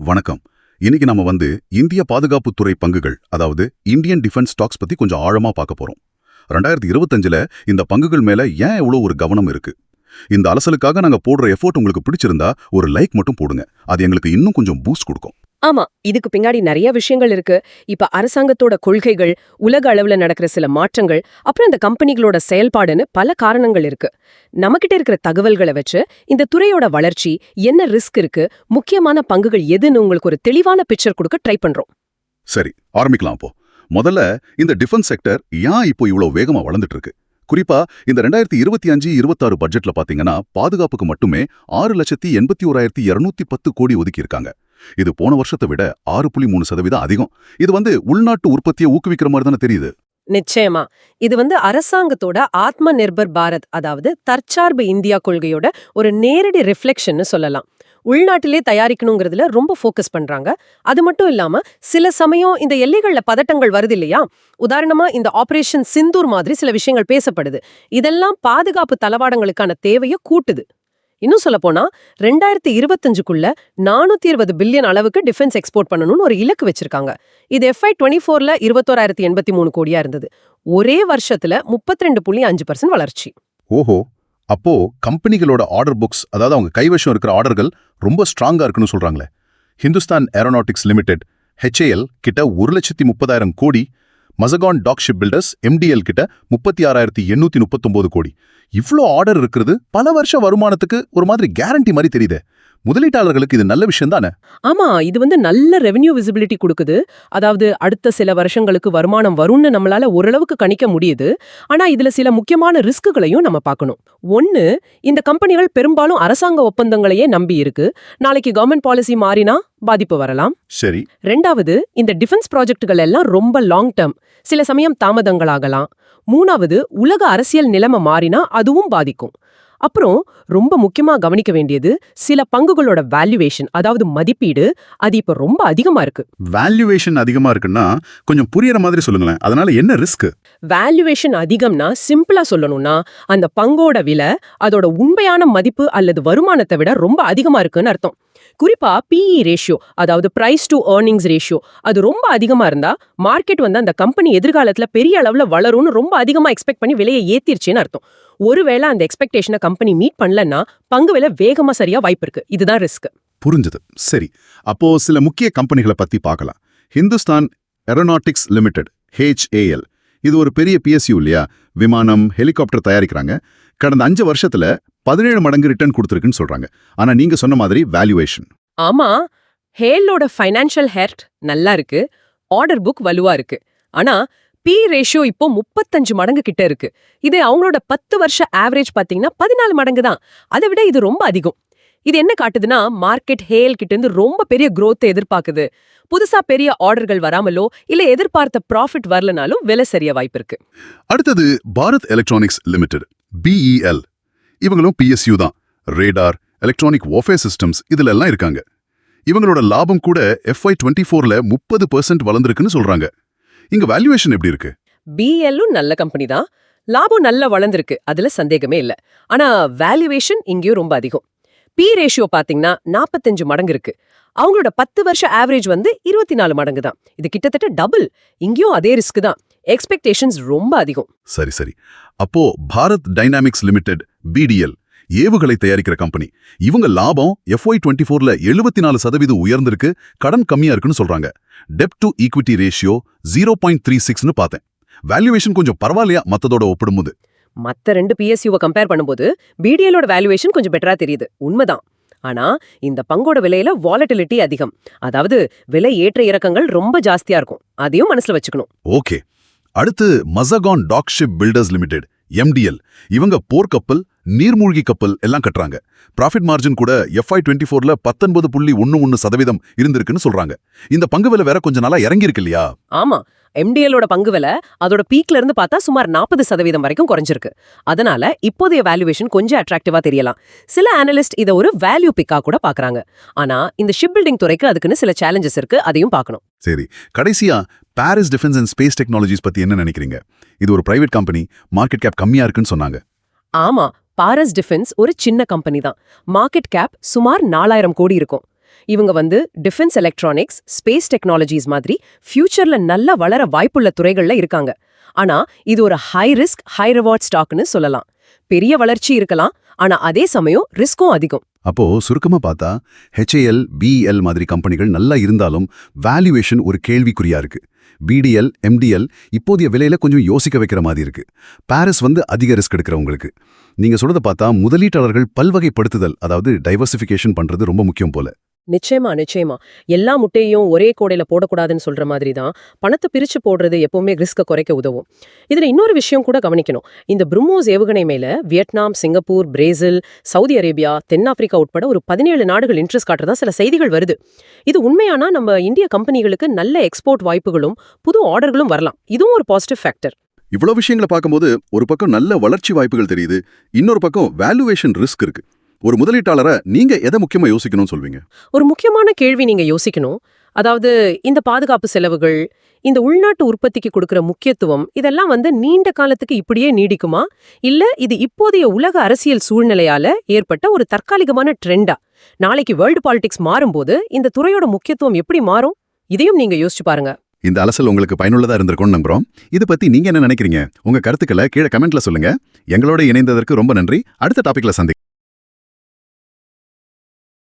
வணக்கம். இன்னைக்கு நம்ம இந்திய பாதுகாப்புத்துறை பங்குகள், அதாவது இந்தியன் டிஃபென்ஸ் ஸ்டாக்ஸ் பத்தி கொஞ்சம் ஆழமா பார்க்க போறோம். 2025ல இந்த பங்குகள் மேல ஏன் இவ்வளவு ஒரு கவனம் இருக்கு? இந்த அலசலுக்காக நாங்க போடுற எஃபோர்ட் உங்களுக்கு பிடிச்சிருந்தா ஒரு லைக் மட்டும் போடுங்க. அது எங்களுக்கு இன்னும் கொஞ்சம் பூஸ்ட் கொடுக்கும். ஆமா, இதுக்கு பின்னாடி நிறைய விஷயங்கள் இருக்கு. இப்ப அரசாங்கத்தோட கொள்கைகள், உலக அளவுல நடக்கிற சில மாற்றங்கள், அப்புறம் இந்த கம்பெனிகளோட செயல்பாடுன்னு பல காரணங்கள் இருக்கு. நம்மகிட்ட இருக்கிற தகவல்களை வச்சு இந்த துறையோட வளர்ச்சி, என்ன ரிஸ்க் இருக்கு, முக்கியமான பங்குகள் எதுன்னு உங்களுக்கு ஒரு தெளிவான பிக்சர் கொடுக்க ட்ரை பண்றோம். சரி, ஆரம்பிக்கலாம் அப்போ. முதல்ல இந்த டிஃபென்ஸ் செக்டர் ஏன் இப்போ இவ்வளவு வேகமா வளர்ந்துட்டு இருக்கு? குறிப்பா இந்த 2025-26 பட்ஜெட்ல பாத்தீங்கன்னா பாதுகாப்புக்கு மட்டுமே 6,81,210 கோடி ஒதுக்கி இருக்காங்க. இது போன வருஷத்தை விட 6.3% அதிகம். இது உள்நாட்டு உற்பத்தியை ஊக்குவிக்கிற மாதிரி தானே தெரியுது. நிச்சயமா, இது அரசாங்கத்தோட ஆத்ம நிர்பர் பாரத், அதாவது தற்சார்பு இந்தியா கொள்கையோட ஒரு நேரடி ரிஃப்ளெக்ஷன்னு சொல்லலாம். உள்நாட்டிலே தயாரிக்கணுங்கிறதுல ரொம்ப ஃபோக்கஸ் பண்றாங்க. அது மட்டும் இல்லாம சில சமயம் இந்த எல்லைகள்ல பதட்டங்கள் வருது இல்லையா? உதாரணமா இந்த ஆபரேஷன் சிந்தூர் மாதிரி சில விஷயங்கள் பேசப்படுது. இதெல்லாம் பாதுகாப்பு தளவாடங்களுக்கான தேவையை கூட்டுது. இன்னும் சொல்ல போனா 2025க்குள்ள 420 பில்லியன் அளவுக்கு டிஃபென்ஸ் எக்ஸ்போர்ட் பண்ணணும்னு ஒரு இலக்கு வச்சிருக்காங்க. இது FY24ல 21,083 கோடியா இருந்தது. ஒரே வருஷத்துல 32.5% வளர்ச்சி. ஓஹோ, அப்போ கம்பெனிகளோட ஆர்டர் புக்ஸ், அதாவது அவங்க கைவசம் இருக்கிற ஆர்டர்கள் ரொம்ப ஸ்ட்ராங்கா இருக்குன்னு சொல்றாங்களே. ஹிந்துஸ்தான் ஏரோநாட்டிக்ஸ் லிமிடெட் HAL கிட்ட 1,30,000 கோடி, Mazagon dock ship builders MDL கிட்ட 36,839 கோடி. இவ்ளோ ஆர்டர் இருக்கிறது பல வருஷ வருமானத்துக்கு ஒரு மாதிரி கேரண்டி மாதிரி தெரியுது. முதலீட்டாளர்களுக்கு இது நல்ல விஷயம் தானே? ஆமா, இது நல்ல ரெவென்யூ விசிபிலிட்டி கொடுக்குது. அதாவது அடுத்த சில வருஷங்களுக்கு வருமானம் வரும்னு நம்மளால ஓரளவுக்கு கணிக்க முடியுது. ஆனா இதுல சில முக்கியமான ரிஸ்க்குகளையும் நம்ம பார்க்கணும். ஒன்னு, இந்த கம்பெனிகள் பெரும்பாலும் அரசாங்க ஒப்பந்தங்களையே நம்பி இருக்கு. நாளைக்கு கவர்மெண்ட் பாலிசி மாறினா பாதிப்பு வரலாம். சரி. ரெண்டாவது, இந்த டிஃபென்ஸ் ப்ராஜெக்டுகள் எல்லாம் ரொம்ப லாங் டர்ம், சில சமயம் தாமதங்களாகலாம். மூணாவது, உலக அரசியல் நிலைமை மாறினா அதுவும் பாதிக்கும். அப்புறம் ரொம்ப முக்கியமா கவனிக்க வேண்டியது சில பங்குகளோட வேல்யூவேஷன், அதாவது மதிப்பீடு, அது இப்ப ரொம்ப அதிகமா இருக்கு. வேல்யூவேஷன் அதிகமா இருக்குன்னா கொஞ்சம் புரியற மாதிரி சொல்லுங்களேன். அதனால என்ன ரிஸ்க்? வேல்யூவேஷன் அதிகம்னா சிம்பிளா சொல்லணும்னா அந்த பங்கோட விலை அதோட உண்மையான மதிப்பு அல்லது வருமானத்தை விட ரொம்ப அதிகமா இருக்குன்னு அர்த்தம். குறிப்பா PE ரேஷியோ, அதாவது பிரைஸ் டு ஏர்னிங்ஸ் ரேஷியோ, அது ரொம்ப அதிகமா இருந்தா மார்க்கெட் அந்த கம்பெனி எதிர்காலத்துல பெரிய அளவுல வளரும்னு ரொம்ப அதிகமா எக்ஸ்பெக்ட் பண்ணி விலையை ஏத்திருச்சுன்னு அர்த்தம். ஒருவேளை அந்த எக்ஸ்பெக்டேஷனை கம்பெனி மீட் பண்ணலன்னா பங்கு விலை வேகமா சரியா வாய்ப்பு இருக்கு. இதுதான் ரிஸ்க். புரிஞ்சது. சரி, அப்போ சில முக்கிய கம்பெனிகளை பத்தி பார்க்கலாம். ஹிந்துஸ்தான் ஏரோநாட்டிக்ஸ் லிமிடெட் HAL, இது ஒரு பெரிய PSU இல்லையா? விமானம், ஹெலிகாப்டர் தயாரிக்கிறாங்க. கடந்த 5 வருஷத்துல 17 மடங்கு ரிட்டர்ன் கொடுத்துருக்குன்னு சொல்றாங்க. ஆனா நீங்க சொன்ன மாதிரி வேல்யூவேஷன். ஆமா, ஹேலோட ஃபைனான்ஷியல் ஹெல்த் நல்லா இருக்கு, ஆர்டர் புக் வலுவா இருக்கு. ஆனா P ரேஷியோ இப்போ 35 மடங்கு கிட்ட இருக்கு. இது அவங்களோட 10 வருஷ ஆவரேஜ் பாத்தீங்கன்னா 14 மடங்கு தான். அதை விட இது ரொம்ப அதிகம். இது என்ன காட்டுதுன்னா மார்க்கெட் ஹேல் கிட்ட இருந்து ரொம்ப பெரிய growth எதிர்பார்க்குது. புதுசா பெரிய ஆர்டர்கள் வராமலோ இல்ல எதிர்பார்த்த ப்ராஃபிட் வரலனாலும் விலை சரிய வாய்ப்பு இருக்கு. அடுத்தது பாரத் எலக்ட்ரானிக்ஸ் லிமிடெட் BEL. இவங்களும் PSU தான். ரேடார், எலக்ட்ரானிக் வார்ஃபேர் சிஸ்டம்ஸ் இதுல எல்லாம் இருக்காங்க. இவங்களோட லாபம் கூட FY24ல 30% வளர்ந்திருக்குன்னு சொல்றாங்க. இங்க வேல்யூவேஷன் எப்படி இருக்கு? BELம் நல்ல கம்பெனி தான், லாபம் நல்லா வளர்ந்திருக்கு, அதுல சந்தேகமே இல்ல. ஆனா வேல்யூவேஷன் இங்கேயும் ரொம்ப அதிகம். P ரேஷியோ பாத்தீங்கன்னா 45 மடங்கு இருக்கு. அவங்களோட 10 வருஷ ஆவரேஜ் 24 மடங்கு தான். இது கிட்டத்தட்ட டபுள். இங்கேயும் அதே ரிஸ்க் தான். எக்ஸ்பெக்டேஷன்ஸ் ரொம்ப அதிகம். சரி சரி. அப்போ பாரத் டைனாமிக்ஸ் லிமிடெட் BDL ஏவுகளை தயாரிக்கிற கம்பெனி. இவங்க லாபம் FY24ல 74% உயர்ந்திருக்கு, கடன் கம்மியா இருக்குன்னு சொல்றாங்க. டெப்ட் டு ஈக்விட்டி ரேஷியோ 0.36ன்னு பார்த்தேன். வேல்யூவேஷன் கொஞ்சம் பரவாயில்லையா மத்ததோட ஒப்பிடும்போது? மத்த 2 PSUவை கம்பேர் பண்ணும்போது BDLோட வேல்யூவேஷன் கொஞ்சம் பெட்டரா தெரியுது, உண்மைதான். ஆனா இந்த பங்கோட விலையில வாலட்டிலிட்டி அதிகம், அதாவது விலை ஏற்ற இறக்கங்கள் ரொம்ப ஜாஸ்தியா இருக்கும். அதையும் மனசுல வச்சுக்கணும். ஓகே. அடுத்து Mazagon dock ship builders limited MDL. இவங்க போர்க்கப்பல், நீர்மூழ்கி கப்பல் எல்லாம் கட்டுறாங்க. ப்ராஃபிட் மார்ஜின் கூட FY24ல 19.11% இருந்திருக்குன்னு சொல்றாங்க. இந்த பங்கு விலை வேற கொஞ்ச நாளா இறங்கி இருக்கு இல்லையா? ஆமா, MDLோட பங்கு விலை அதோட பீக்ல இருந்து பார்த்தா சுமார் 40% வரைக்கும் குறைஞ்சிருக்கு. அதனால இப்போதைய வேல்யூவேஷன் கொஞ்சம் அட்ராக்டிவா தெரியலாம். சில அனலிஸ்ட் இதை ஒரு வேல்யூ பிக்கா கூட பாக்குறாங்க. ஆனா இந்த ஷிப் பில்டிங் துறைக்கு அதுக்குன்னு சில சேலஞ்சஸ் இருக்கு, அதையும் பார்க்கணும். சரி, கடைசியா Paris defence and space technologies பத்தி என்ன நினைக்கிறீங்க? இது ஒரு பிரைவேட் கம்பெனி, மார்க்கெட் கேப் கம்மியா இருக்குன்னு சொன்னாங்க. ஆமா, பாரஸ் டிஃபென்ஸ் ஒரு சின்ன கம்பெனி தான். மார்க்கெட் கேப் சுமார் 4000 கோடி இருக்கும். இவங்க வந்து டிஃபென்ஸ் எலக்ட்ரானிக்ஸ், ஸ்பேஸ் டெக்னாலஜிஸ் மாதிரி ஃபியூச்சர்ல நல்லா வளர வாய்ப்புள்ள துறைகள்ல இருக்காங்க. ஆனா இது ஒரு ஹை ரிஸ்க் ஹை ரிவார்ட் ஸ்டாக்னு சொல்லலாம். பெரிய வளர்ச்சி இருக்கலாம், ஆனா அதே சமயம் ரிஸ்க்கும் அதிகம். அப்போ சுருக்கமா பார்த்தா HAL, BEL மாதிரி கம்பெனிகள் நல்லா இருந்தாலும் வேல்யூவேஷன் ஒரு கேள்விக்குறியா இருக்கு. BDL, MDL இப்போதைய விலையில கொஞ்சம் யோசிக்க வைக்கிற மாதிரி இருக்கு. பாரிஸ் வந்து அதிக ரிஸ்க் எடுக்கிறவங்களுக்கு. நீங்க சொல்றத பார்த்தா முதலீட்டாளர்கள் பல்வகைப்படுத்துதல், அதாவது டைவர்சிஃபிகேஷன் பண்றது ரொம்ப முக்கியம் போல. நிச்சயமா நிச்சயமா. எல்லா முட்டையும் ஒரே கோடையில போடக்கூடாதுன்னு சொல்ற மாதிரி தான் பணத்தை பிரிச்சு போடுறது எப்பவுமே ரிஸ்க குறைக்க உதவும். இதுல இன்னொரு விஷயம் கூட கவனிக்கணும். இந்த பிரம்மோஸ் ஏவுகணை மேல Vietnam, Singapore, Brazil, Saudi Arabia, தென்னாப்பிரிக்கா உட்பட ஒரு 17 நாடுகள் இன்ட்ரெஸ்ட் காட்டுறதா சில செய்திகள் வருது. இது உண்மையானா நம்ம இந்திய கம்பெனிகளுக்கு நல்ல எக்ஸ்போர்ட் வாய்ப்புகளும் புது ஆர்டர்களும் வரலாம். இதுவும் ஒரு பாசிட்டிவ் ஃபேக்டர். இவ்வளவு விஷயங்களை பார்க்கும்போது ஒரு பக்கம் நல்ல வளர்ச்சி வாய்ப்புகள் தெரியுது, இன்னொரு பக்கம் வேல்யூவேஷன் ரிஸ்க் இருக்கு. ஒரு முதலீட்டாளரை நீங்க எதை முக்கியமா யோசிக்கணும்னு சொல்வீங்க? ஒரு முக்கியமான கேள்வி நீங்க யோசிக்கணும். அதாவது இந்த பாதுகாப்பு செலவுகள், இந்த உள்நாட்டு உற்பத்திக்கு கொடுக்கிற முக்கியத்துவம், இதெல்லாம் வந்து நீண்ட காலத்துக்கு இப்படியே நீடிக்குமா? இல்ல இது இப்போதைய உலக அரசியல் சூழ்நிலையால ஏற்பட்ட ஒரு தற்காலிகமான ட்ரெண்டா? நாளைக்கு வேர்ல்டு பாலிடிக்ஸ் மாறும்போது இந்த துறையோட முக்கியத்துவம் எப்படி மாறும்? இதையும் நீங்க யோசிச்சு பாருங்க. இந்த அலசல் உங்களுக்கு பயனுள்ளதா இருந்திருக்கும்னு நம்புறோம். இதை பத்தி நீங்க என்ன நினைக்கிறீங்க? உங்க கருத்துக்களை கீழே கமெண்ட்ல சொல்லுங்க. எங்களோட இணைந்ததற்கு ரொம்ப நன்றி. அடுத்த டாபிக்ல சந்திக்கலாம்.